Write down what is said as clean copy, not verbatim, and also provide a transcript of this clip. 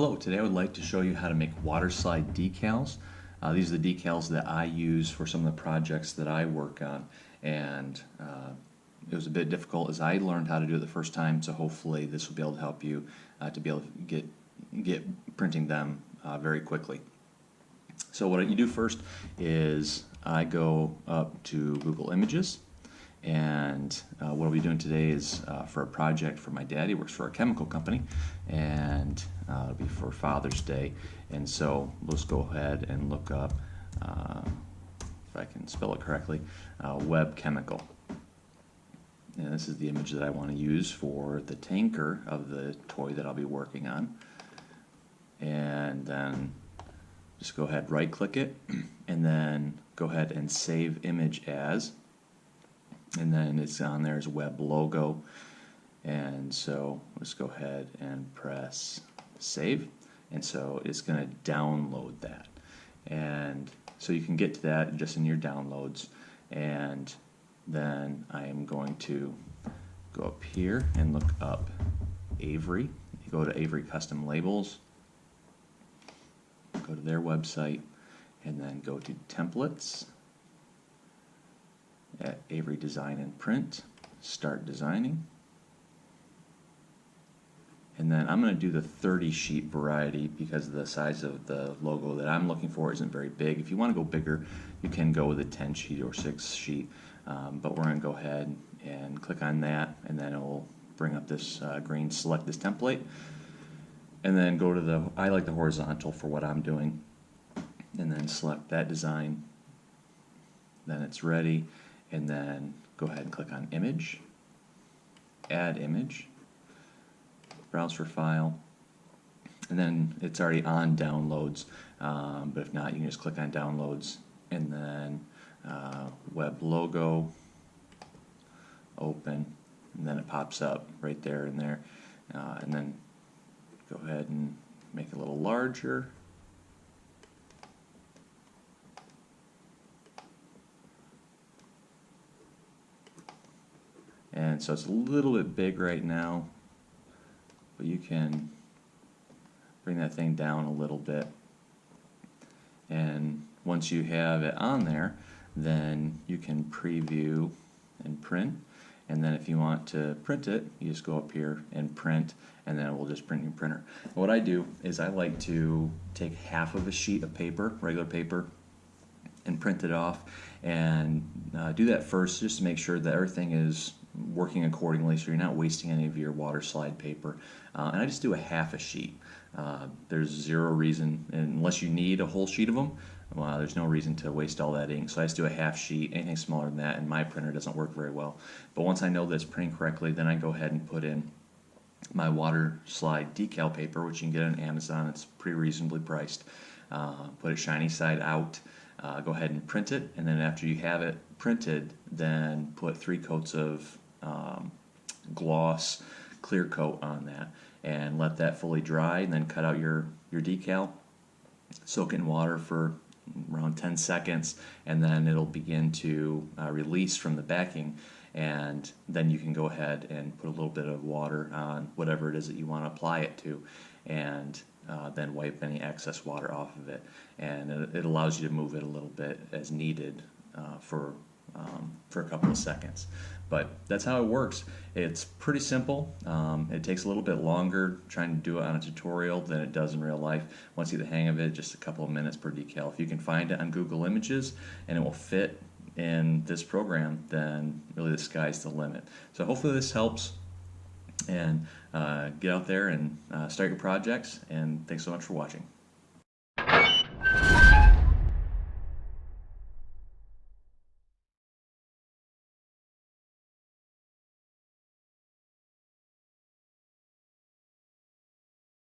Hello, today I would like to show you how to make waterslide decals. These are the decals that I use for some of the projects that I work on, and it was a bit difficult as I learned how to do it the first time, so hopefully this will be able to help you to be able to get printing them very quickly. So what you do first is I go up to Google Images, and what I'll be doing today is for a project for my dad. He works for a chemical company, and it'll be for Father's Day. And so let's go ahead and look up, if I can spell it correctly, web chemical. And this is the image that I want to use for the tanker of the toy that I'll be working on. And then just go ahead, right click it, and then go ahead and save image as. And then it's on there as web logo, and so let's go ahead and press save, and so it's going to download that, and so you can get to that just in your downloads. And then I am going to go up here and look up Avery. You go to Avery Custom Labels, go to their website, and then go to templates at Avery Design and Print, start designing, and then I'm going to do the 30 sheet variety because the size of the logo that I'm looking for isn't very big. If you want to go bigger, you can go with a 10 sheet or 6 sheet, but we're going to go ahead and click on that, and then it will bring up this green select this template, and then go to the, I like the horizontal for what I'm doing, and then select that design. Then it's ready. And then go ahead and click on image, add image, browse for file, and then it's already on downloads, but if not, you can just click on downloads, and then web logo, open, and then it pops up right there and there, and then go ahead and make it a little larger. And so it's a little bit big right now, but you can bring that thing down a little bit. And once you have it on there, then you can preview and print. And then if you want to print it, you just go up here and print, and then it will just print your printer. And what I do is I like to take half of a sheet of paper, regular paper, and print it off, and do that first just to make sure that everything is working accordingly, so you're not wasting any of your water slide paper. And I just do a half a sheet. There's zero reason, unless you need a whole sheet of them, there's no reason to waste all that ink. So I just do a half sheet. Anything smaller than that, and my printer doesn't work very well. But once I know that it's printing correctly, then I go ahead and put in my water slide decal paper, which you can get on Amazon. It's pretty reasonably priced. Put it shiny side out. Go ahead and print it, and then after you have it printed, then put 3 coats of gloss clear coat on that, and let that fully dry, and then cut out your decal, soak it in water for around 10 seconds, and then it'll begin to release from the backing, and then you can go ahead and put a little bit of water on whatever it is that you want to apply it to, and then wipe any excess water off of it, and it allows you to move it a little bit as needed for a couple of seconds. But that's how it works. It's pretty simple. It takes a little bit longer trying to do it on a tutorial than it does in real life. Once you get the hang of it, just a couple of minutes per decal. If you can find it on Google Images and it will fit in this program, then really the sky's the limit. So hopefully this helps, and get out there and start your projects, and thanks so much for watching.